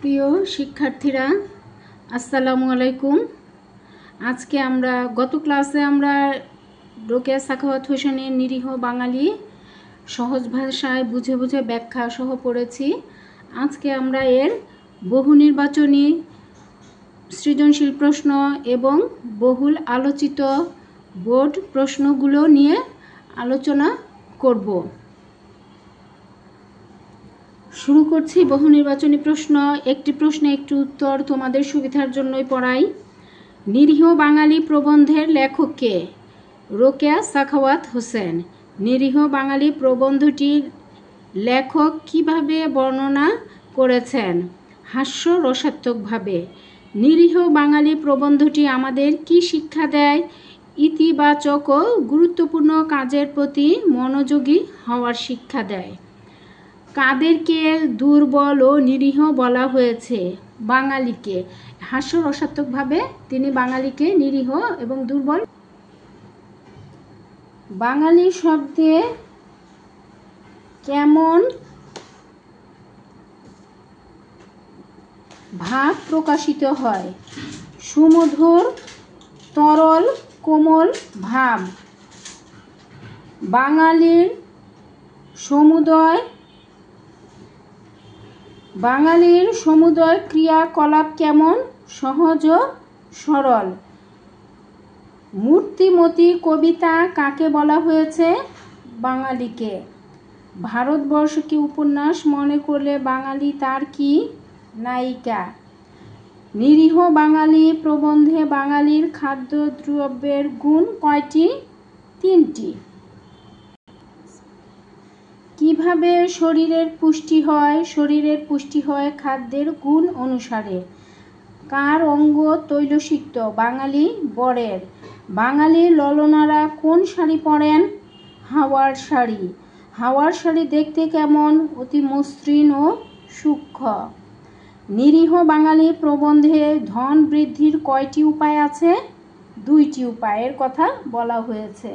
প্রিয় শিক্ষার্থীরা, আসসালামু আলাইকুম। আজকে আমরা গত ক্লাসে রোকেয়া সাখাওয়াত হোসেনের নিরীহ বাঙালি সহজ ভাষায় বুঝে বুঝে ব্যাখ্যা সহ পড়েছি। আজকে আমরা এর বহু নির্বাচনী সৃজনশীল প্রশ্ন এবং বহুল আলোচিত বোর্ড প্রশ্নগুলো নিয়ে আলোচনা করব। শুরু করছি বহু নির্বাচনী প্রশ্ন। একটি প্রশ্নে একটি উত্তর তোমাদের সুবিধার জন্যই পড়াই। নিরীহ বাঙালি প্রবন্ধের লেখক কে? রোকেয়া সাখাওয়াত হোসেন। নিরীহ বাঙালি প্রবন্ধটির লেখক কিভাবে বর্ণনা করেছেন? হাস্য রসাত্মকভাবে। নিরীহ বাঙালি প্রবন্ধটি আমাদের কি শিক্ষা দেয়? ইতিবাচক ও গুরুত্বপূর্ণ কাজের প্রতি মনোযোগী হওয়ার শিক্ষা দেয়। কাদেরকে দুর্বল ও নিরীহ বলা হয়েছে? বাঙালিকে। হাস্য রসাত্মকভাবে তিনি বাঙালিকে নিরীহ এবং দুর্বল। বাঙালি শব্দে কেমন ভাব প্রকাশিত হয়? সুমধুর, তরল, কোমল ভাব। বাঙালির সমুদয় ক্রিয়াকলাপ কেমন? সহজ ও সরল। মূর্তিমতী কবিতা কাকে বলা হয়েছে? বাঙালিকে। ভারতবর্ষকে উপন্যাস মনে করলে বাঙালি তার কি? নায়িকা। নিরীহ বাঙালি প্রবন্ধে বাঙালির খাদ্যদ্রব্যের গুণ কয়টি? 3টি। কিভাবে শরীরের পুষ্টি হয়? শরীরের পুষ্টি হয় খাদ্যের গুণ অনুসারে। কার অঙ্গ তৈলসিক্ত? বাঙালি বরের। বাঙালির ললনারা কোন শাড়ি পরেন? হাওয়ার শাড়ি। হাওয়ার শাড়ি দেখতে কেমন? অতি মসৃণ ও সূক্ষ্ম। নিরীহ বাঙালি প্রবন্ধে ধন বৃদ্ধির কয়টি উপায় আছে? 2টি উপায়ের কথা বলা হয়েছে।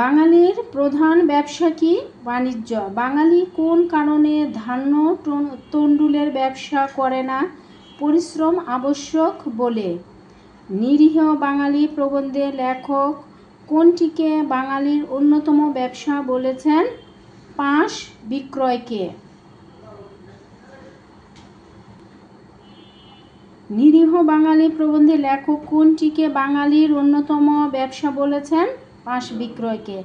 বাঙালির প্রধান ব্যবসা কি? বাণিজ্য। বাঙালি কোন কারণে ধান্য তণ্ডুলের ব্যবসা করে না? পরিশ্রম আবশ্যক বলে। নিরীহ বাঙালি প্রবন্ধে লেখক কোনটিকে বাঙালির অন্যতম ব্যবসা বলেছেন? পাশ বিক্রয়কে। নিরীহ বাঙালি প্রবন্ধে লেখক কোনটিকে বাঙালির অন্যতম ব্যবসা বলেছেন? পাশ বিক্রয়কে।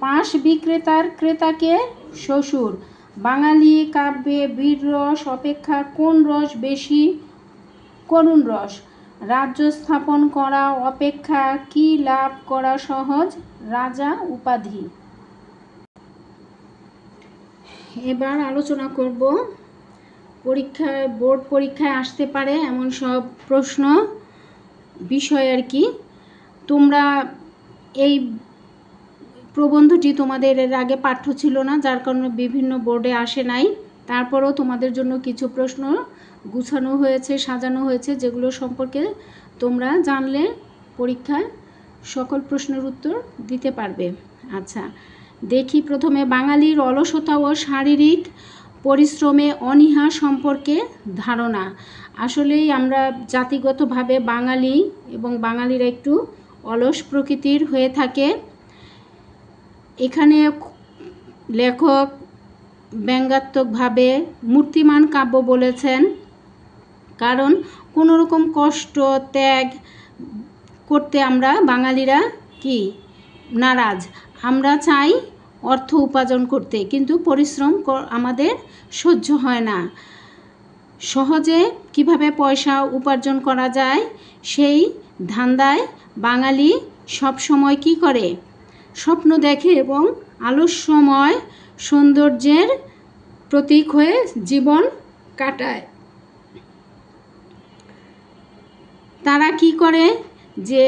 পাশ বিক্রেতার ক্রেতাকে? শ্বশুর। বাঙালি কাব্যে বীর রস অপেক্ষা কোন রস বেশি? করুণ রস। রাজ্য স্থাপন করা অপেক্ষা কি লাভ করা সহজ? রাজা উপাধি। এবার আলোচনা করব বোর্ড পরীক্ষায় আসতে পারে এমন সব প্রশ্ন বিষয় আর কি। তোমরা এই প্রবন্ধটি তোমাদের এর আগে পাঠ্য ছিল না, যার কারণে বিভিন্ন বোর্ডে আসে নাই। তারপরও তোমাদের জন্য কিছু প্রশ্ন গুছানো হয়েছে, সাজানো হয়েছে, যেগুলো সম্পর্কে তোমরা জানলে পরীক্ষায় সকল প্রশ্নের উত্তর দিতে পারবে। আচ্ছা, দেখি প্রথমে বাঙালির অলসতা ও শারীরিক পরিশ্রমে অনীহা সম্পর্কে ধারণা। আসলেই আমরা জাতিগতভাবে বাঙালি এবং বাঙালিরা একটু অলস প্রকৃতির হয়ে থাকে। এখানে লেখক ব্যঙ্গাত্মকভাবে মূর্তিমান কাব্য বলেছেন, কারণ কোনো রকম কষ্ট ত্যাগ করতে আমরা বাঙালিরা কি নারাজ। আমরা চাই অর্থ উপার্জন করতে, কিন্তু পরিশ্রম আমাদের সহ্য হয় না। সহজে কিভাবে পয়সা উপার্জন করা যায় সেই ধান্দায় বাঙালি সব সময় কি করে? স্বপ্ন দেখে এবং আলস্যময় সৌন্দর্যের প্রতীক হয়ে জীবন কাটায়। তারা কি করে যে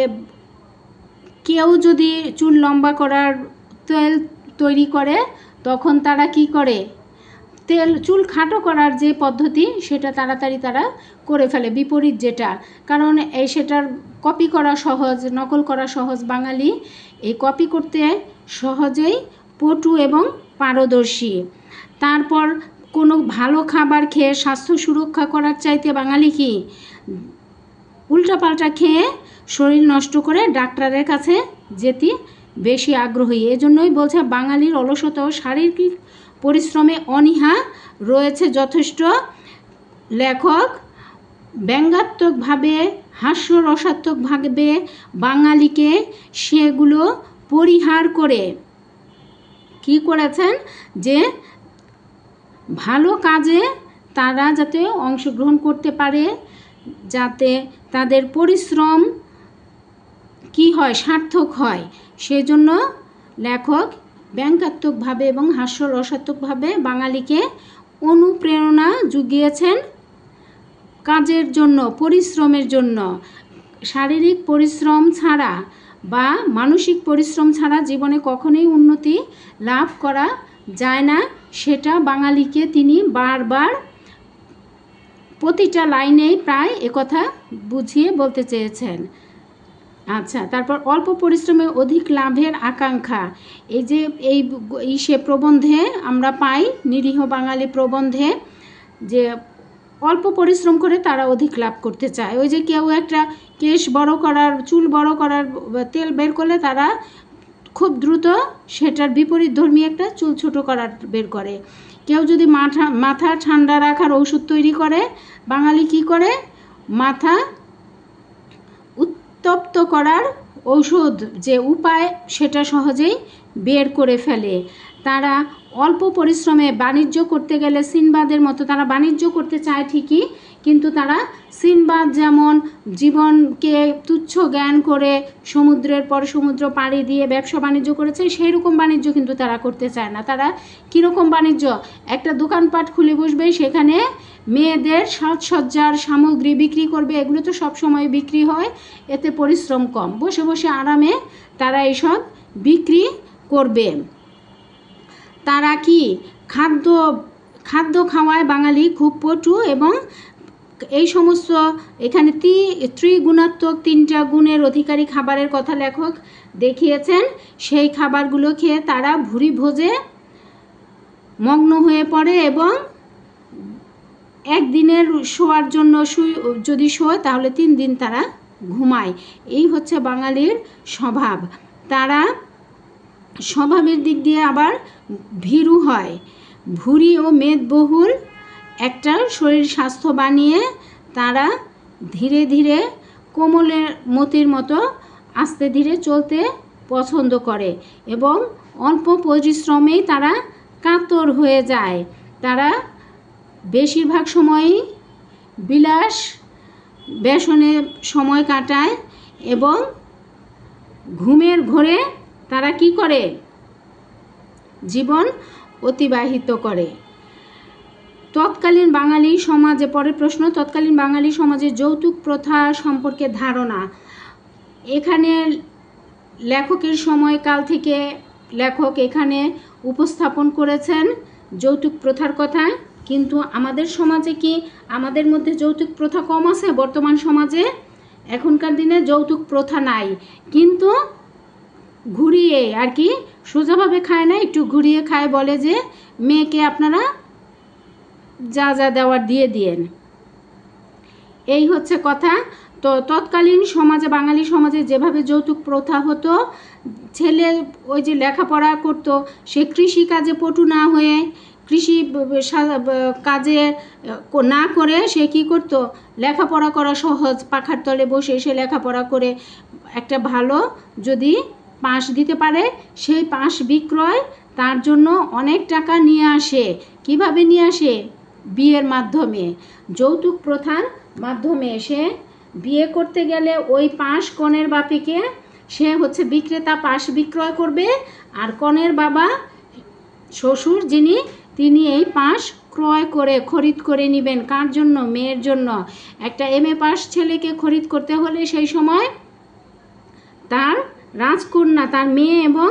কেউ যদি চুল লম্বা করার তেল তৈরি করে, তখন তারা কি করে? চুল খাটো করার যে পদ্ধতি সেটা তাড়াতাড়ি তারা করে ফেলে, বিপরীত যেটা। কারণ সেটার কপি করা সহজ, নকল করা সহজ। বাঙালি এই কপি করতে সহজেই পটু এবং পারদর্শী। তারপর কোনো ভালো খাবার খেয়ে স্বাস্থ্য সুরক্ষা করার চাইতে বাঙালি কি উল্টাপাল্টা খেয়ে শরীর নষ্ট করে ডাক্তারের কাছে যেতে বেশি আগ্রহী। এজন্যই বলছে বাঙালির অলসতা ও শারীরিক পরিশ্রমে অনীহা রয়েছে যথেষ্ট। লেখক ব্যঙ্গাত্মকভাবে হাস্যরসাত্মকভাবে বাঙালিকে সেগুলো পরিহার করে কি করেছেন যে ভালো কাজে তারা যাতে অংশগ্রহণ করতে পারে, যাতে তাদের পরিশ্রম কি হয় সার্থক হয়, সেজন্য লেখক ব্যঙ্গাত্মকভাবে এবং হাস্যরসাত্মকভাবে বাঙালিকে অনুপ্রেরণা জুগিয়েছেন কাজের জন্য, পরিশ্রমের জন্য। শারীরিক পরিশ্রম ছাড়া বা মানসিক পরিশ্রম ছাড়া জীবনে কখনোই উন্নতি লাভ করা যায় না, সেটা বাঙালিকে তিনি বারবার প্রতিটা লাইনেই প্রায় একথা বুঝিয়ে বলতে চেয়েছেন। আচ্ছা, তারপর অল্প পরিশ্রমে অধিক লাভের আকাঙ্ক্ষা। এই যে সে প্রবন্ধে আমরা পাই, নিরীহ বাঙালি প্রবন্ধে, যে অল্প পরিশ্রম করে তারা অধিক লাভ করতে চায়। ওই যে কেউ একটা কেশ বড় করার, চুল বড় করার তেল বের করলে তারা খুব দ্রুত সেটার বিপরীত ধর্মী একটা চুল ছোট করার বের করে। কেউ যদি মাথা ঠান্ডা রাখার ঔষধ তৈরি করে, বাঙালি কি করে মাথা উত্তপ্ত করার ঔষধ যে উপায় সেটা সহজেই বের করে ফেলে। তারা অল্প পরিশ্রমে বাণিজ্য করতে গেলে সিনবাদের মতো তারা বাণিজ্য করতে চায় ঠিকই, কিন্তু তারা সিনবাদ যেমন জীবনকে তুচ্ছ জ্ঞান করে সমুদ্রের পর সমুদ্র পাড়ি দিয়ে ব্যবসা বাণিজ্য করেছে, সেই রকম বাণিজ্য কিন্তু তারা করতে চায় না। তারা কীরকম বাণিজ্য, একটা দোকানপাট খুলে বসবে, সেখানে মেয়েদের সাজসজ্জার সামগ্রী বিক্রি করবে, এগুলো তো সবসময় বিক্রি হয়, এতে পরিশ্রম কম, বসে বসে আরামে তারা এসব বিক্রি করবে। তারা কি খাদ্য খাওয়ায় বাঙালি খুব পটু, এবং এই সমস্ত এখানে ত্রিগুণাত্মক 3টা গুণের অধিকারী খাবারের কথা লেখক দেখিয়েছেন। সেই খাবারগুলো খেয়ে তারা ভুরি ভোজে মগ্ন হয়ে পড়ে এবং একদিনের শোয়ার জন্য যদি শোয় তাহলে 3 দিন তারা ঘুমায়। এই হচ্ছে বাঙালির স্বভাব। তারা স্বভাবের দিক দিয়ে আবার ভীরু হয়, ভুঁড়ি ও মেদবহুল একটা শরীর স্বাস্থ্য বানিয়ে তারা ধীরে ধীরে কোমলের মতির মতো আস্তে ধীরে চলতে পছন্দ করে এবং অল্প পরিশ্রমেই তারা কাতর হয়ে যায়। তারা বেশিরভাগ সময়ই বিলাস ব্যসনে সময় কাটায় এবং ঘুমের ঘোরে তারা কি করে জীবন অতিবাহিত করে। তৎকালীন বাঙালি সমাজে, পরের প্রশ্ন, তৎকালীন বাঙালি সমাজে যৌতুক প্রথা সম্পর্কে ধারণা। এখানে লেখকের সময়কাল থেকে লেখক এখানে উপস্থাপন করেছেন যৌতুক প্রথার কথা, কিন্তু আমাদের সমাজে কি, আমাদের মধ্যে যৌতুক প্রথা কম আছে বর্তমান সমাজে? এখনকার দিনে যৌতুক প্রথা নাই, কিন্তু ঘুরিয়ে আর কি সোজাভাবে খায় না, একটু ঘুরিয়ে খায়, বলে যে মেয়েকে আপনারা যা যা দেওয়ার দিয়ে দিয়েন, এই হচ্ছে কথা। তো তৎকালীন সমাজে, বাঙালি সমাজে যেভাবে যৌতুক প্রথা হতো, ছেলে ওই যে লেখাপড়া করতো, সে কৃষি কাজে পটু না হয়ে, কৃষি কাজে না করে সে কি করত, লেখাপড়া করা সহজ, পাখার তলে বসে সে লেখাপড়া করে একটা ভালো যদি পাশ দিতে পারে, সেই পাশ বিক্রয় তার জন্য অনেক টাকা নিয়ে আসে। কিভাবে নিয়ে আসে? বিয়ের মাধ্যমে, যৌতুক প্রথার মাধ্যমে। সে বিয়ে করতে গেলে ওই পাশ কনের বাপিকে সে হচ্ছে বিক্রেতা, পাশ বিক্রয় করবে, আর কনের বাবা শ্বশুর যিনি, তিনি এই পাশ ক্রয় করে খরিদ করে নেবেন। কার জন্য? মেয়ের জন্য। একটা MA পাশ ছেলেকে খরিদ করতে হলে সেই সময় তার রাজকন্যা, তার মেয়ে এবং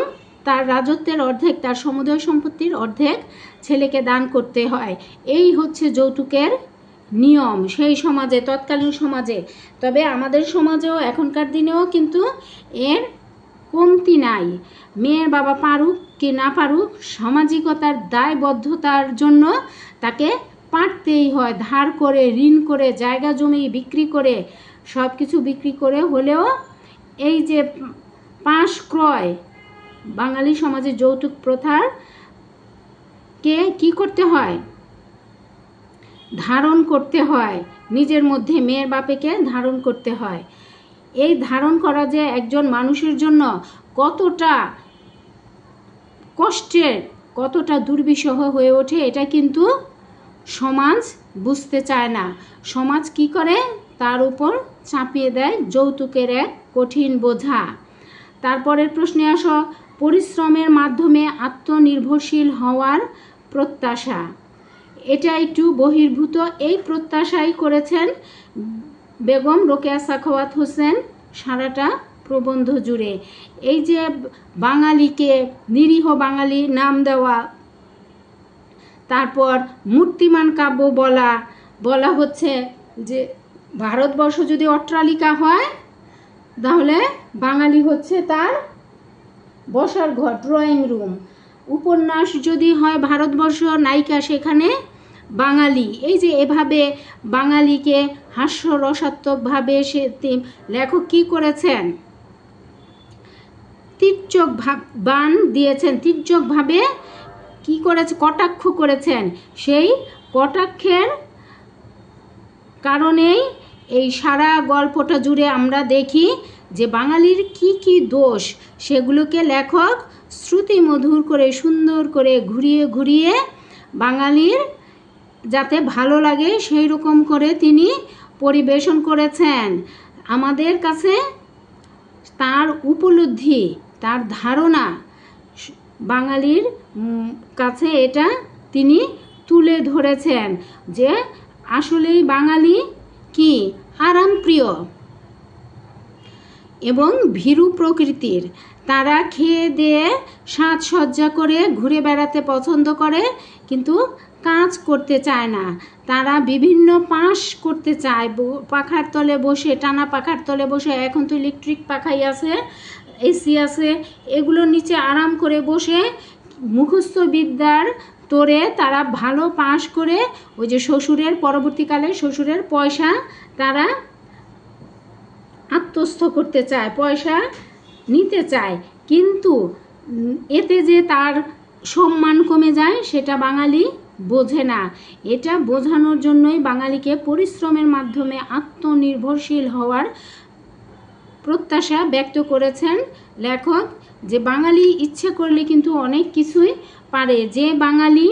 তার রাজত্বের অর্ধেক, তার সমুদয় সম্পত্তির অর্ধেক ছেলেকে দান করতে হয়। এই হচ্ছে যৌতুকের নিয়ম সেই সমাজে, তৎকালীন সমাজে। তবে আমাদের সমাজেও এখনকার দিনেও কিন্তু এর কমতি নাই। মেয়ের বাবা পারুক কি না পারুক, সামাজিকতার দায়বদ্ধতার জন্য তাকে পারতেই হয়, ধার করে, ঋণ করে, জায়গা জমি বিক্রি করে, সব কিছু বিক্রি করে হলেও এই যে পাশ ক্রয়, বাঙালি সমাজে যৌতুক প্রথার কে কি করতে হয়, ধারণ করতে হয়, নিজের মধ্যে মেয়ের বাপেকে ধারণ করতে হয়। এই ধারণ করা যে একজন মানুষের জন্য কতটা কষ্টের, কতটা দুর্বিষহ হয়ে ওঠে, এটা কিন্তু সমাজ বুঝতে চায় না। সমাজ কি করে, তার উপর চাপিয়ে দেয় যৌতুকের এক কঠিন বোঝা। তারপরের প্রশ্নে আসো, পরিশ্রমের মাধ্যমে আত্মনির্ভরশীল হওয়ার প্রত্যাশা। এটা একটু বহির্ভূত, এই প্রত্যাশাই করেছেন বেগম রোকেয়া সাখাওয়াত হোসেন সারাটা প্রবন্ধ জুড়ে। এই যে বাঙালিকে নিরীহ বাঙালি নাম দেওয়া, তারপর মূর্তিমান কাব্য বলা হচ্ছে যে ভারতবর্ষ যদি অট্টালিকা হয় তাহলে বাঙালি হচ্ছে তার বসার ঘর, ড্রয়িং রুম। উপন্যাস যদি হয় ভারতবর্ষ, নায়িকা সেখানে বাঙালি। এই যে এভাবে বাঙালিকে হাস্যরসাত্মকভাবে সে লেখক কি করেছেন, তির্যক বান দিয়েছেন, তির্যকভাবে কি করেছে, কটাক্ষ করেছেন। সেই কটাক্ষের কারণেই এই সারা গল্পটা জুড়ে আমরা দেখি যে বাঙালির কি কি দোষ, সেগুলোকে লেখক শ্রুতিমধুর করে, সুন্দর করে ঘুরিয়ে ঘুরিয়ে বাঙালির যাতে ভালো লাগে সেই রকম করে তিনি পরিবেশন করেছেন। আমাদের কাছে তার উপলব্ধি, তার ধারণা, বাঙালির কাছে এটা তিনি তুলে ধরেছেন যে আসলেই বাঙালি কি আরামপ্রিয় এবং ভীরু প্রকৃতির। তারা খেয়ে দিয়ে সাজসজ্জা করে ঘুরে বেড়াতে পছন্দ করে, কিন্তু কাজ করতে চায় না। তারা বিভিন্ন পাশ করতে চায়, পাখার তলে বসে, টানা পাখার তলে বসে, এখন তো ইলেকট্রিক পাখাই আছে, এসি আছে, এগুলোর নিচে আরাম করে বসে মুখস্থ বিদ্যার তোরে তারা ভালো পাশ করে ওই যে শ্বশুরের, পরবর্তীকালে শ্বশুরের পয়সা তারা আত্মস্থ করতে চায়, পয়সা নিতে চায়, কিন্তু এতে যে তার সম্মান কমে যায় সেটা বাঙালি বোঝে না। এটা বোঝানোর জন্যই বাঙালিকে পরিশ্রমের মাধ্যমে আত্মনির্ভরশীল হওয়ার প্রত্যাশা ব্যক্ত করেছেন লেখক, যে বাঙালি ইচ্ছে করলে কিন্তু অনেক কিছুই পারে। যে বাঙালি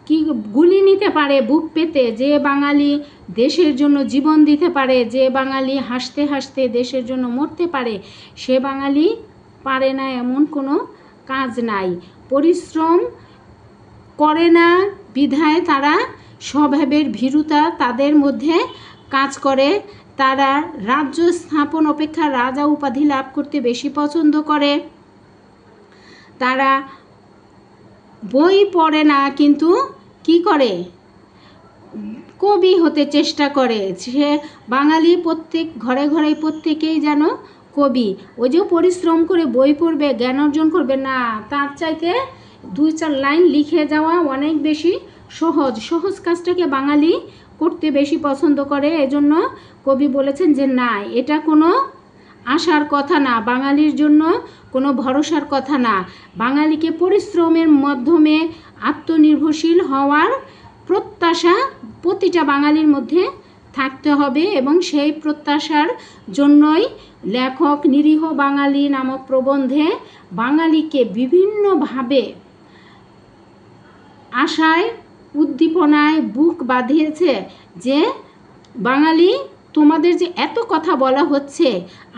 কি গুলি নিতে পারে বুক পেতে, যে বাঙালি দেশের জন্য জীবন দিতে পারে, যে বাঙালি হাসতে হাসতে দেশের জন্য মরতে পারে, সে বাঙালি পারে না এমন কোনো কাজ নাই। পরিশ্রম করে না বিধায় তারা স্বভাবের ভীরুতা তাদের মধ্যে কাজ করে। তারা রাজ্য স্থাপন অপেক্ষা রাজা উপাধি লাভ করতে বেশি পছন্দ করে। তারা বই পড়ে না, কিন্তু কি করে, কবি হতে চেষ্টা করে। সে বাঙালি প্রত্যেক ঘরে ঘরে প্রত্যেকেই যেন কবি। ওই যে পরিশ্রম করে বই পড়বে, জ্ঞান অর্জন করবে না, তার চাইতে 2-4 লাইন লিখে যাওয়া অনেক বেশি সহজ। সহজ কাজটাকে বাঙালি করতে বেশি পছন্দ করে। এজন্য কবি বলেছেন যে না, এটা কোনো আশার কথা না, বাঙালির জন্য কোনো ভরসার কথা না। বাঙালিকে পরিশ্রমের মাধ্যমে আত্মনির্ভরশীল হওয়ার প্রত্যাশা প্রতিটা বাঙালির মধ্যে থাকতে হবে, এবং সেই প্রত্যাশার জন্যই লেখক নিরীহ বাঙালি নামক প্রবন্ধে বাঙালিকে বিভিন্নভাবে আশায় উদ্দীপনায় বুক বাঁধিয়েছে যে বাঙালি, তোমাদের যে এত কথা বলা হচ্ছে,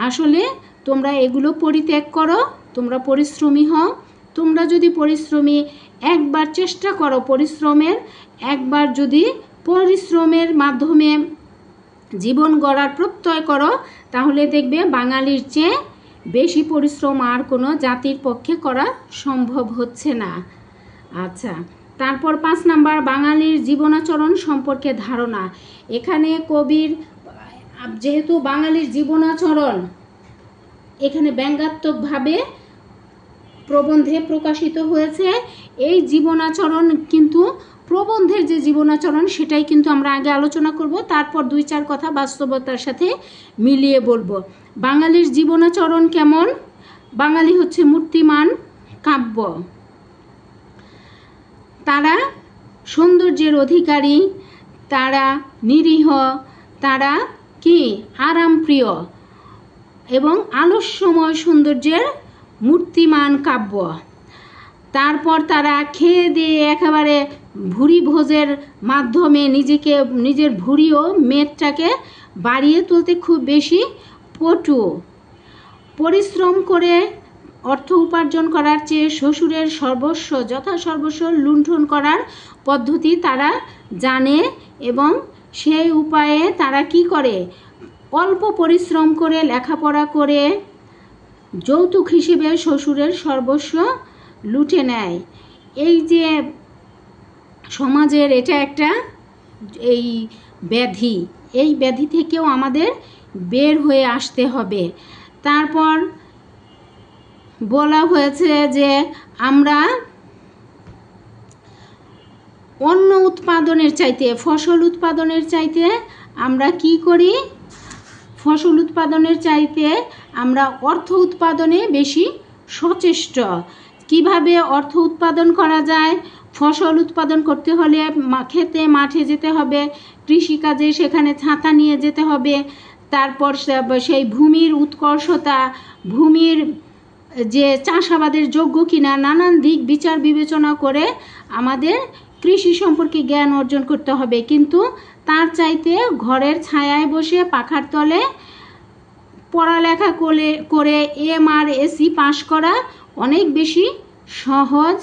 আসলে তোমরা এগুলো পরিত্যাগ করো, তোমরা পরিশ্রমী হও। তোমরা যদি পরিশ্রমী একবার চেষ্টা করো, পরিশ্রমের একবার যদি পরিশ্রমের মাধ্যমে জীবন গড়ার প্রত্যয় করো, তাহলে দেখবে বাঙালির চেয়ে বেশি পরিশ্রম আর কোনো জাতির পক্ষে করা সম্ভব হচ্ছে না। আচ্ছা, তারপর 5 নাম্বার, বাঙালির জীবনাচরণ সম্পর্কে ধারণা। এখানে কবির যেহেতু বাঙালির জীবনাচরণ এখানে ব্যঙ্গাত্মকভাবে প্রবন্ধে প্রকাশিত হয়েছে। এই জীবনাচরণ কিন্তু প্রবন্ধের যে জীবনাচরণ সেটাই কিন্তু আমরা আগে আলোচনা করব, তারপর 2-4 কথা বাস্তবতার সাথে মিলিয়ে বলবো। বাঙালির জীবনাচরণ কেমন? বাঙালি হচ্ছে মূর্তিমান কাব্য। তারা সৌন্দর্যের অধিকারী, তারা নিরীহ, তারা কি আরামপ্রিয় এবং আলস্যময় সৌন্দর্যের মূর্তিমান কাব্য। তারপর তারা খেয়ে দিয়ে একেবারে ভুঁড়ি ভোজের মাধ্যমে নিজের ভুঁড়ি ও মেদটাকে বাড়িয়ে তুলতে খুব বেশি পটু। পরিশ্রম করে অর্থ উপার্জন করার চেয়ে শ্বশুরের সর্বস্ব যথাসর্বস্ব লুণ্ঠন করার পদ্ধতি তারা জানে এবং সেই উপায়ে তারা কি করে? অল্প পরিশ্রম করে লেখাপড়া করে যৌতুক হিসেবে শ্বশুরের সর্বস্ব লুটে নেয়। এই যে সমাজের এটা একটা এই ব্যাধি, এই ব্যাধি থেকেও আমাদের বের হয়ে আসতে হবে। তারপর বলা হয়েছে যে আমরা অন্ন উৎপাদনের চাইতে, ফসল উৎপাদনের চাইতে আমরা কি করি? ফসল উৎপাদনের চাইতে আমরা অর্থ উৎপাদনে বেশি সচেষ্ট। কিভাবে অর্থ উৎপাদন করা যায়? ফসল উৎপাদন করতে হলে খেতে মাঠে যেতে হবে, কৃষিকাজে সেখানে ছাতা নিয়ে যেতে হবে। তারপর সেই ভূমির উৎকর্ষতা, ভূমির যে চাষাবাদের যোগ্য কিনা, নানান দিক বিচার বিবেচনা করে আমাদের কৃষি সম্পর্কে জ্ঞান অর্জন করতে হবে। কিন্তু তার চাইতে ঘরের ছায়ায় বসে পাখার তলে পড়ালেখা করে MRSC পাশ করা অনেক বেশি সহজ,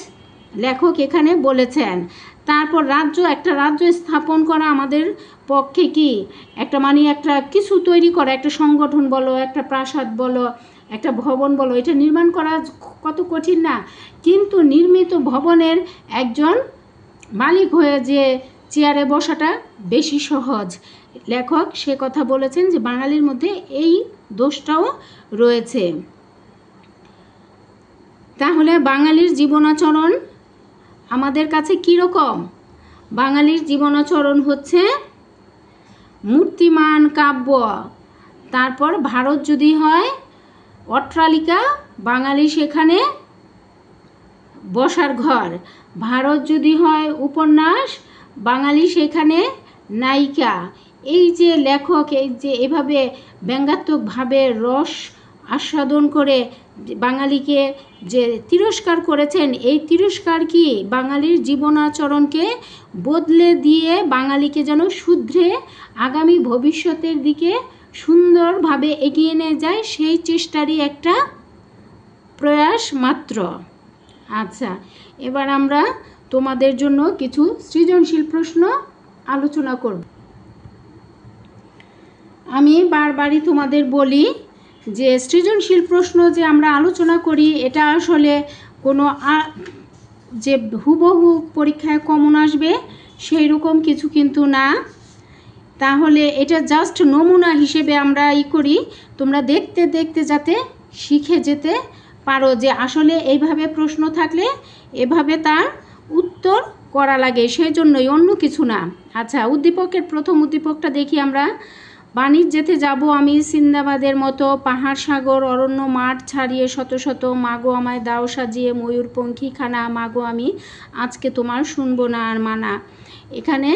লেখক এখানে বলেছেন। তারপর একটা রাজ্য স্থাপন করা আমাদের পক্ষে কি একটা কিছু তৈরি করা, একটা সংগঠন বলো, একটা প্রাসাদ বলো, একটা ভবন বলো, এটা নির্মাণ করা কত কঠিন না? কিন্তু নির্মিত ভবনের একজন মালিক হয়ে যে চেয়ারে বসাটা বেশি সহজ। লেখক সে কথা বলেছেন যে বাঙালির মধ্যে এই দোষটাও রয়েছে। তাহলে বাঙালির জীবনাচরণ আমাদের কাছে কীরকম? বাঙালির জীবনাচরণ হচ্ছে মূর্তিমান কাব্য। তারপর ভারত যদি হয় অট্টালিকা, বাঙালি সেখানে বসার ঘর। ভারত যদি হয় উপন্যাস, বাঙালি সেখানে নায়িকা। এই যে লেখক এই যে এভাবে ব্যঙ্গাত্মকভাবে রস আস্বাদন করে বাঙালিকে যে তিরস্কার করেছেন, এই তিরস্কার কি বাঙালির জীবনাচরণকে বদলে দিয়ে বাঙালিকে যেন শুধরে আগামী ভবিষ্যতের দিকে সুন্দরভাবে এগিয়ে নিয়ে যায়, সেই চেষ্টারই একটা প্রয়াস মাত্র। আচ্ছা, এবার আমরা তোমাদের জন্য কিছু সৃজনশীল প্রশ্ন আলোচনা করব। আমি বারবারই তোমাদের বলি যে সৃজনশীল প্রশ্ন যে আমরা আলোচনা করি এটা আসলে কোনো যে হুবহু পরীক্ষায় কমন আসবে সেই রকম কিছু কিন্তু না। তাহলে এটা জাস্ট নমুনা হিসেবে আমরা করি, তোমরা দেখতে দেখতে যাতে শিখে যেতে পারো যে আসলে এইভাবে প্রশ্ন থাকলে এভাবে তার উত্তর করা লাগে, সেই জন্যই, অন্য কিছু না। আচ্ছা, উদ্দীপকের প্রথম উদ্দীপকটা দেখি আমরা। বাণিজ্যেতে যাব আমি সিন্দাবাদের মতো, পাহাড় সাগর অরণ্য মাঠ ছাড়িয়ে শত শত, মাগো আমায় দাও সাজিয়ে ময়ূরপঙ্খী খানা, মাগো আমি আজকে তোমার শুনবো না আর মানা। এখানে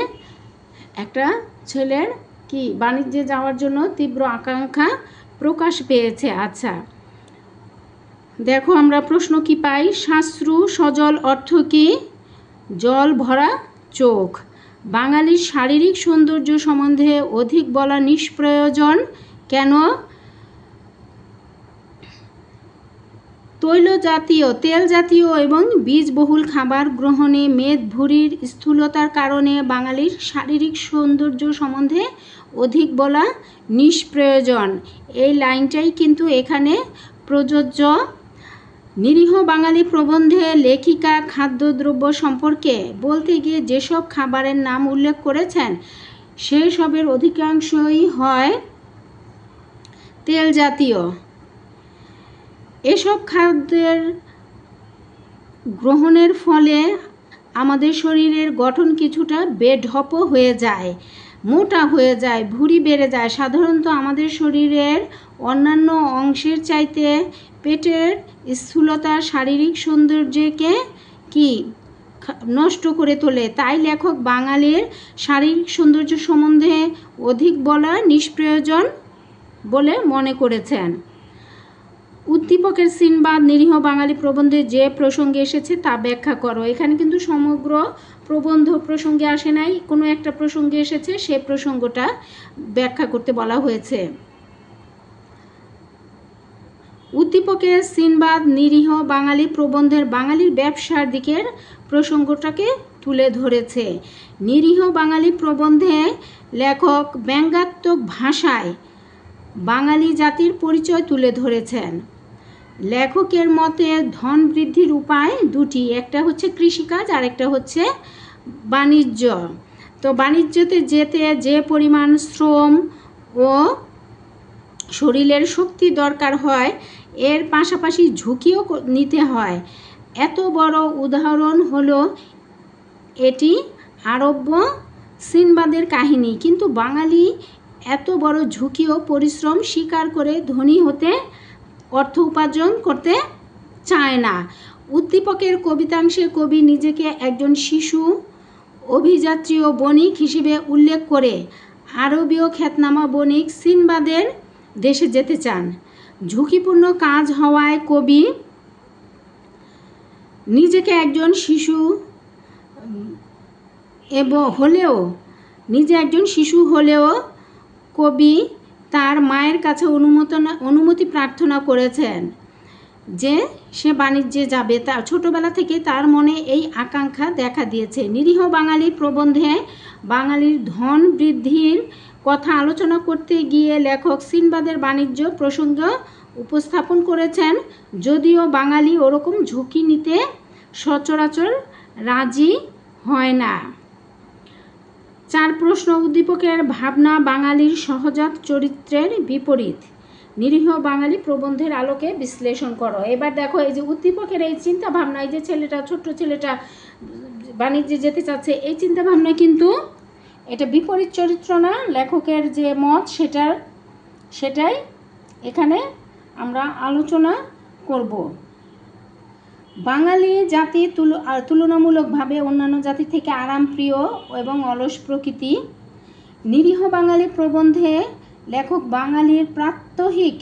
একটা ছেলের কি বাণিজ্যে যাওয়ার জন্য তীব্র আকাঙ্ক্ষা প্রকাশ পেয়েছে। আচ্ছা দেখো আমরা প্রশ্ন কি পাই। সাশ্রু সজল অর্থ কি? জল ভরা চোখ। বাঙালির শারীরিক সৌন্দর্য সম্বন্ধে অধিক বলা নিষ্প্রয়োজন। কেন? তেল জাতীয় এবং বীজবহুল খাবার গ্রহণে মেদ ভুঁড়ির স্থূলতার কারণে বাঙালির শারীরিক সৌন্দর্য সম্বন্ধে অধিক বলা নিষ্প্রয়োজন। এই লাইনটাই কিন্তু এখানে প্রযোজ্য। নিরীহ বাঙালি প্রবন্ধে লেখিকা খাদ্যদ্রব্য সম্পর্কে বলতে গিয়ে যেসব খাবারের নাম উল্লেখ করেছেন সেই সবের অধিকাংশই হয় তেল জাতীয়। এসব খাদ্যের গ্রহণের ফলে আমাদের শরীরের গঠন কিছুটা বেঢপ হয়ে যায়, মোটা হয়ে যায়, ভুঁড়ি বেড়ে যায়। সাধারণত আমাদের শরীরের অন্যান্য অংশের চাইতে পেটের স্থূলতা শারীরিক সৌন্দর্যকে কি নষ্ট করে তোলে। তাই লেখক বাঙালির শারীরিক সৌন্দর্য সম্বন্ধে অধিক বলা নিষ্প্রয়োজন বলে মনে করেছেন। উদ্দীপকের সিনবাদ নিরীহ বাঙালি প্রবন্ধে যে প্রসঙ্গে এসেছে তা ব্যাখ্যা করো। এখানে কিন্তু সমগ্র প্রবন্ধ প্রসঙ্গে আসে নাই, কোনো একটা প্রসঙ্গে এসেছে, সে প্রসঙ্গটা ব্যাখ্যা করতে বলা হয়েছে। উদ্দীপকের সিনবাদ নিরীহ বাঙালি প্রবন্ধের বাঙালির ব্যবসার দিকের প্রসঙ্গটাকে তুলে ধরেছে। নিরীহ বাঙালি প্রবন্ধে লেখক ব্যঙ্গাত্মক ভাষায় বাঙালি জাতির পরিচয় তুলে ধরেছেন। লেখকের মতে ধন বৃদ্ধির উপায় দুটি, একটা হচ্ছে কৃষিকাজ আর একটা হচ্ছে বাণিজ্য। তো বাণিজ্যতে যেতে যে পরিমাণ শ্রম ও শরীরের শক্তি দরকার হয়, এর পাশাপাশি ঝুঁকিও নিতে হয়। এত বড় উদাহরণ হলো এটি আরব্য সিনবাদের কাহিনী। কিন্তু বাঙালি এত বড় ঝুঁকি ও পরিশ্রম স্বীকার করে ধনী হতে, অর্থ উপার্জন করতে চায় না। উদ্দীপকের কবিতাংশে কবি নিজেকে একজন শিশু অভিযাত্রী ও বণিক হিসেবে উল্লেখ করে আরবীয় খ্যাতনামা বণিক সিনবাদের দেশে যেতে চান। ঝুঁকিপূর্ণ কাজ হওয়ায় কবি নিজেকে একজন শিশু হলেও কবি তার মায়ের কাছে অনুমতি প্রার্থনা করেছেন যে সে বাণিজ্যে যাবে। তার ছোটবেলা থেকে তার মনে এই আকাঙ্ক্ষা দেখা দিয়েছে। নিরীহ বাঙালি প্রবন্ধে বাঙালির ধন বৃদ্ধির কথা আলোচনা করতে গিয়ে লেখক সিনবাদের বাণিজ্য প্রসঙ্গ উপস্থাপন করেছেন, যদিও বাঙালি ওরকম ঝুঁকি নিতে সচরাচর রাজি হয় না। 4 প্রশ্ন, উদ্দীপকের ভাবনা বাঙালির সহজাত চরিত্রের বিপরীত। নিরীহ বাঙালি প্রবন্ধের আলোকে বিশ্লেষণ করো। এবার দেখো, এই যে উদ্দীপকের এই চিন্তা ভাবনা, এই যে ছোট্ট ছেলেটা বাণিজ্যে যেতে চাচ্ছে, এই চিন্তা ভাবনা কিন্তু এটা বিপরীত চরিত্র না। লেখকের যে মত সেটাই এখানে আমরা আলোচনা করব। বাঙালি জাতি তুলনামূলকভাবে অন্যান্য জাতি থেকে আরামপ্রিয় এবং অলস প্রকৃতি। নিরীহ বাঙালি প্রবন্ধে লেখক বাঙালির প্রাত্যহিক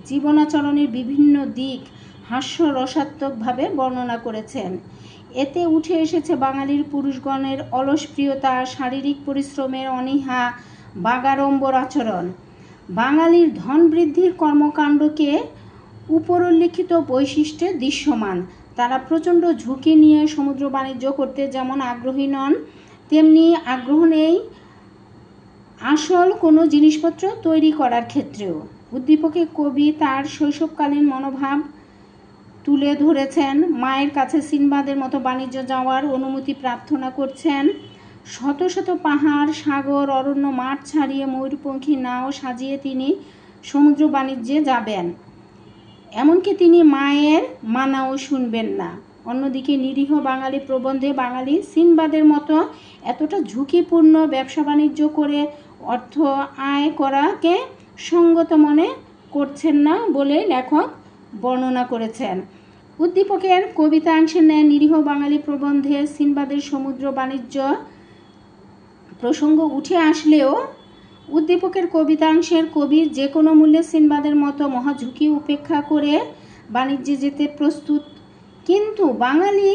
জীবনাচরণের বিভিন্ন দিক হাস্যরসাত্মকভাবে বর্ণনা করেছেন। এতে উঠে এসেছে বাঙালির পুরুষগণের অলসপ্রিয়তা, শারীরিক পরিশ্রমের অনীহা, বাগাড়ম্বর আচরণ। বাঙালির ধন বৃদ্ধির কর্মকাণ্ডকে উপরোল্লিখিত বৈশিষ্ট্যে দৃশ্যমান। তারা প্রচণ্ড ঝুঁকি নিয়ে সমুদ্র বাণিজ্য করতে যেমন আগ্রহী নন, তেমনি আগ্রহ নেই আসল কোনো জিনিসপত্র তৈরি করার ক্ষেত্রেও। উদ্দীপকে কবি তার শৈশবকালীন মনোভাব তুলে ধরেছেন। মায়ের কাছে সিনবাদের মতো বাণিজ্য যাওয়ার অনুমতি প্রার্থনা করছেন। শত শত পাহাড়, সাগর, অরণ্য, মাঠ ছাড়িয়ে ময়ূরপঙ্খী নাও সাজিয়ে তিনি সমুদ্র বাণিজ্যে যাবেন। এমনকি তিনি মায়ের মানাও শুনবেন না। অন্যদিকে নিরীহ বাঙালি প্রবন্ধে বাঙালি সিনবাদের মতো এতটা ঝুঁকিপূর্ণ ব্যবসা বাণিজ্য করে অর্থ আয় করাকে সঙ্গত মনে করছেন না বলে লেখক বর্ণনা করেছেন। উদ্দীপকের কবিতাংশের ন্যায় নিরীহ বাঙালি প্রবন্ধে সিনবাদের সমুদ্র বাণিজ্য প্রসঙ্গ উঠে আসলেও উদ্দীপকের কবিতাংশের কবি যে কোনো মূল্যে সিনবাদের মতো মহাঝুঁকি উপেক্ষা করে বাণিজ্যে যেতে প্রস্তুত। কিন্তু বাঙালি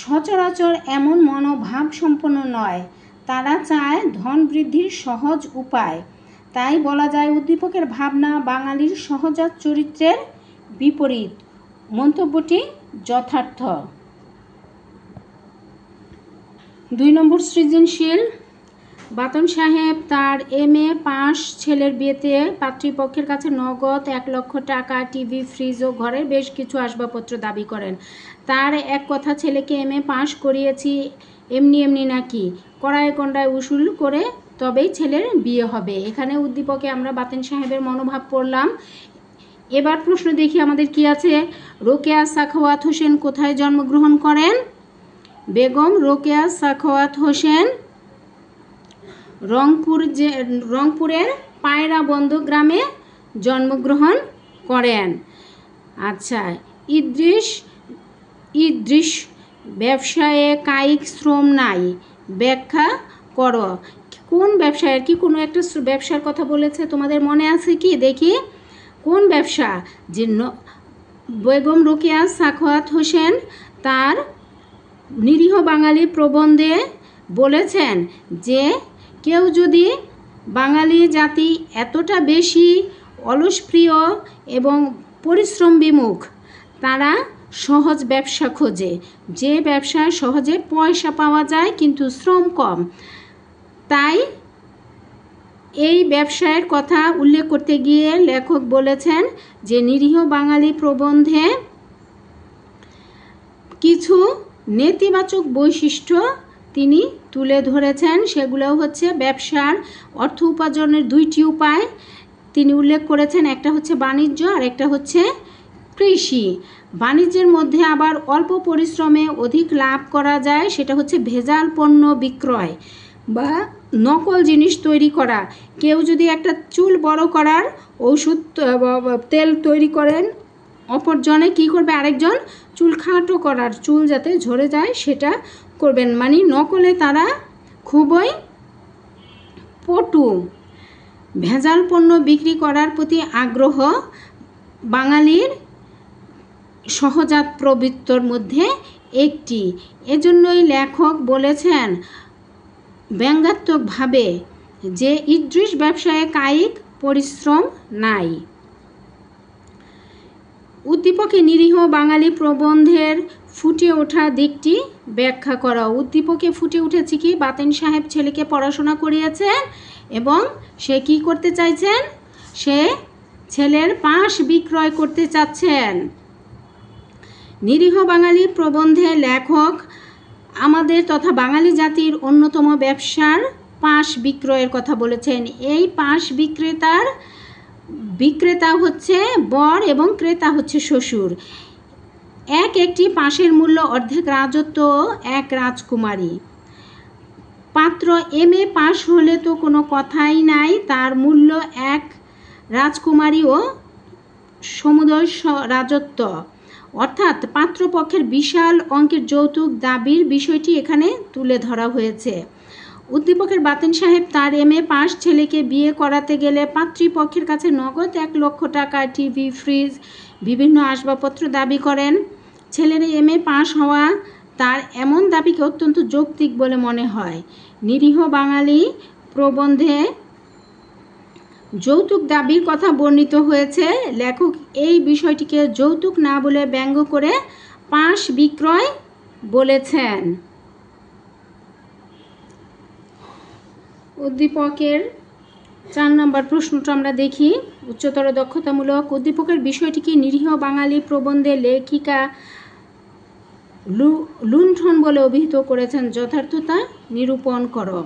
সচরাচর এমন মনোভাব সম্পন্ন নয়। তারা চায় ধন বৃদ্ধির সহজ উপায়। তাই বলা যায় উদ্দীপকের ভাবনা বাঙালির সহজাত চরিত্রের বিপরীত। মন্তব্যটি যথার্থ। 2 নম্বর সৃজনশীল। বাতন সাহেব তার MA পাস ছেলের বিয়েতে পাত্রীপক্ষের কাছে নগদ 1 লক্ষ টাকা, টিভি, ফ্রিজ ও ঘরের বেশ কিছু আসবাবপত্র দাবি করেন। তার এক কথা, ছেলেকে MA পাস করিয়েছি এমনি নাকি, কড়ায় কন্ডায় উসুল করে তবেই ছেলের বিয়ে হবে। এখানে উদ্দীপকে আমরা বাতেন সাহেবের মনোভাব পড়লাম। এবার প্রশ্ন দেখি আমাদের কি আছে। রোকেয়া সাখাওয়াত হোসেন কোথায় জন্মগ্রহণ করেন? বেগম রোকেয়া সাখাওয়াত হোসেন রংপুরের পায়রাবন্দ গ্রামে জন্মগ্রহণ করেন। আচ্ছা, ইদ্রিস ব্যবসায়ে কায়িক শ্রম নাই, ব্যাখ্যা করো। কোন ব্যবসায়ের কি কোনো একটা ব্যবসার কথা বলেছে, তোমাদের মনে আছে কি? দেখি কোন ব্যবসা। যে বেগম রোকেয়া সাখাওয়াত হোসেন তার নিরীহ বাঙালি প্রবন্ধে বলেছেন যে কেউ যদি বাঙালি জাতি এতটা বেশি অলসপ্রিয় এবং পরিশ্রম বিমুখ, তারা সহজ ব্যবসা খোঁজে, যে ব্যবসায় সহজে পয়সা পাওয়া যায় কিন্তু শ্রম কম। তাই এই ব্যবসায়ের কথা উল্লেখ করতে গিয়ে লেখক বলেছেন যে নিরীহ বাঙালি প্রবন্ধে কিছু নেতিবাচক বৈশিষ্ট্য তিনি তুলে ধরেছেন। সেগুলো হচ্ছে ব্যবসার অর্থ উপার্জনের দুইটি উপায় তিনি উল্লেখ করেছেন, একটা হচ্ছে বাণিজ্য আর একটা হচ্ছে কৃষি। বাণিজ্যের মধ্যে আবার অল্প পরিশ্রমে অধিক লাভ করা যায়, সেটা হচ্ছে ভেজাল পণ্য বিক্রয় বা নকল জিনিস তৈরি করা। কেউ যদি একটা চুল বড় করার ওষুধ তেল তৈরি করেন, অপরজনে কি করবে, আরেকজন চুল খাটো করার, চুল যাতে ঝরে যায় সেটা করবেন, মানে নকলে তারা খুবই পটু। ভেজাল পণ্য বিক্রি করার প্রতি আগ্রহ বাঙালির সহজাত প্রবৃত্তির মধ্যে একটি। এজন্যই লেখক বলেছেন ব্যঙ্গাত্মকভাবে যে ইদ্রিস ব্যবসায়ে কায়িক পরিশ্রম নাই। উদ্দীপকে নিরীহ বাঙালি প্রবন্ধের ফুটে ওঠা দিকটি ব্যাখ্যা করা। উদ্দীপকে ফুটে উঠেছে কি, বাতেন সাহেব ছেলেকে পড়াশোনা করিয়েছেন এবং সে কি করতে চাইছেন, সে ছেলের পাশ বিক্রয় করতে চাচ্ছেন। নিরীহ বাঙালি প্রবন্ধে লেখক আমাদের তথা বাঙালি জাতির অন্যতম ব্যবসার পাশ বিক্রয়ের কথা বলেছেন। এই পাশ বিক্রেতা হচ্ছে বর এবং ক্রেতা হচ্ছে শ্বশুর। একটি পাশের মূল্য অর্ধেক রাজত্ব, এক রাজকুমারী। পাত্র MA পাশ হলে তো কোনো কথাই নাই, তার মূল্য এক রাজকুমারী ও সমুদয় রাজত্ব। অর্থাৎ পাত্রপক্ষের বিশাল অঙ্কের যৌতুক দাবির বিষয়টি এখানে তুলে ধরা হয়েছে। উদ্দীপকের বাতেন সাহেব তার MA পাশ ছেলেকে বিয়ে করাতে গেলে পাত্রীপক্ষের কাছে নগদ 1 লক্ষ টাকা, টিভি, ফ্রিজ, বিভিন্ন আসবাবপত্র দাবি করেন। ছেলের MA পাশ হওয়া তার এমন দাবিকে অত্যন্ত যৌক্তিক বলে মনে হয়। নিরীহ বাঙালি প্রবন্ধে যৌতুক দাবির কথা বর্ণিত হয়েছে। লেখক এই বিষয়টিকে যৌতুক না বলে ব্যঙ্গ করে পাশ বিক্রয় বলেছেন। উদ্দীপকের 4 নম্বর প্রশ্নটা আমরা দেখি। উচ্চতর দক্ষতামূলক। উদ্দীপকের বিষয়টিকে নিরীহ বাঙালি প্রবন্ধে লেখিকা লুণ্ঠন বলে অভিহিত করেছেন, যথার্থতা নিরূপণ করো।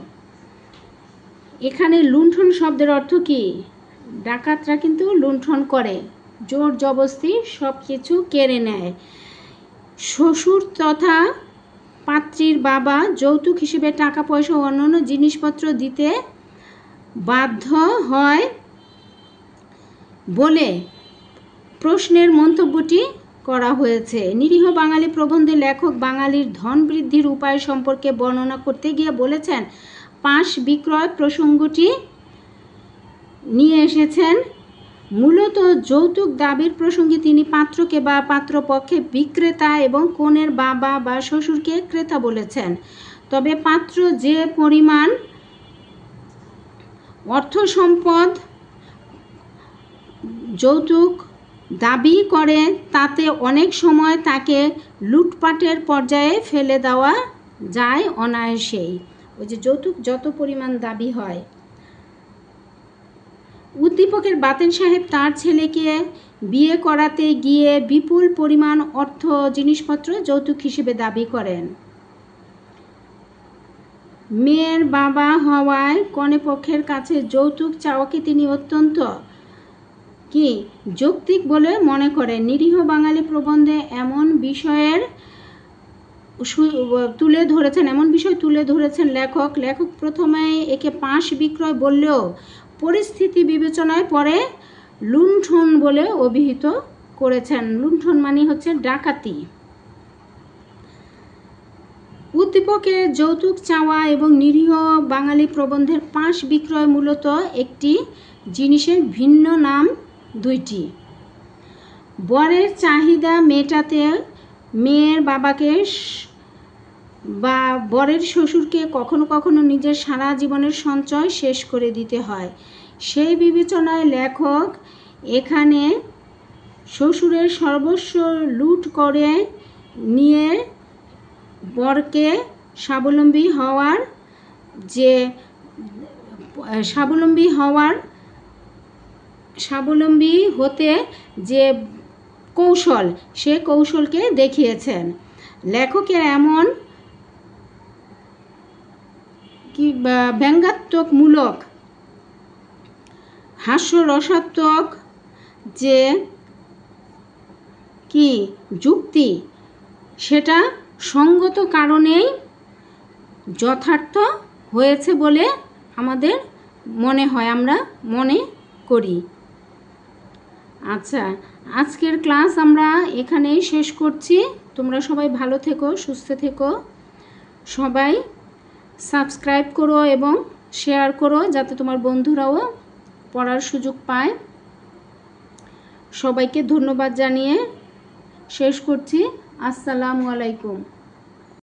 এখানে লুণ্ঠন শব্দের অর্থ কি? ডাকাতরা কিন্তু লুণ্ঠন করে, জোর জবরদস্তি সব কিছু কেড়ে নেয়। শ্বশুর তথা পাত্রীর বাবা যৌতুক হিসেবে টাকা পয়সা ও অন্যান্য জিনিসপত্র দিতে বাধ্য হয় বলে প্রশ্নের মন্তব্যটি করা হয়েছে। নিরীহ বাঙালি প্রবন্ধে লেখক বাঙালির ধন বৃদ্ধির উপায় সম্পর্কে বর্ণনা করতে গিয়ে বলেছেন, পাশ বিক্রয় প্রসঙ্গটি নিয়ে এসেছেন মূলত যৌতুক দাবির প্রসঙ্গে। তিনি পাত্রকে বা পাত্রপক্ষে বিক্রেতা এবং কনের বাবা বা শ্বশুরকে ক্রেতা বলেছেন। তবে পাত্র যে পরিমাণ অর্থ সম্পদ যৌতুক দাবি করে তাতে অনেক সময় তাকে লুটপাটের পর্যায়ে ফেলে দেওয়া যায় অনায়াসেই। ওই যে যৌতুক যত পরিমাণ দাবি হয়। উদ্দীপকের বাতেন সাহেব তার ছেলেকে বিয়ে করাতে গিয়ে বিপুল পরিমাণ অর্থ জিনিসপত্র যৌতুক হিসেবে দাবি করেন। মেয়ের বাবা হওয়ায় কনেপক্ষের কাছে যৌতুক চাওয়াকে তিনি অত্যন্ত কি যৌক্তিক বলে মনে করে। নিরীহ বাঙালি প্রবন্ধে এমন বিষয়ের এমন বিষয় তুলে ধরেছেন লেখক। প্রথমে একে পাশ বিক্রয় বললেও পরিস্থিতি বিবেচনায় পরে লুণ্ঠন বলে অভিহিত করেছেন। লুণ্ঠন মানে হচ্ছে ডাকাতি। উদ্দীপকের যৌতুক চাওয়া এবং নিরীহ বাঙালি প্রবন্ধের পাশ বিক্রয় মূলত একটি জিনিসের ভিন্ন নাম দুইটি। বরের চাহিদা মেটাতে মেয়ের বাবাকে বা বরের শ্বশুরকে কখনো কখনো নিজের সারা জীবনের সঞ্চয় শেষ করে দিতে হয়। সেই বিবেচনায় লেখক এখানে শ্বশুরের সর্বস্ব লুট করে নিয়ে বরকে স্বাবলম্বী হতে যে কৌশল, সে কৌশলকে দেখিয়েছেন। লেখকের এমন ব্যঙ্গাত্মকমূলক হাস্যরসাত্মক যে যুক্তি, সেটা সঙ্গত কারণেই যথার্থ হয়েছে বলে আমাদের মনে হয়, আমরা মনে করি। আচ্ছা, আজকের ক্লাস আমরা এখানেই শেষ করছি। তোমরা সবাই ভালো থেকো, সুস্থ থেকো। সবাই সাবস্ক্রাইব করো এবং শেয়ার করো যাতে তোমার বন্ধুরাও পড়ার সুযোগ পায়। সবাইকে ধন্যবাদ জানিয়ে শেষ করছি। আসসালামু আলাইকুম।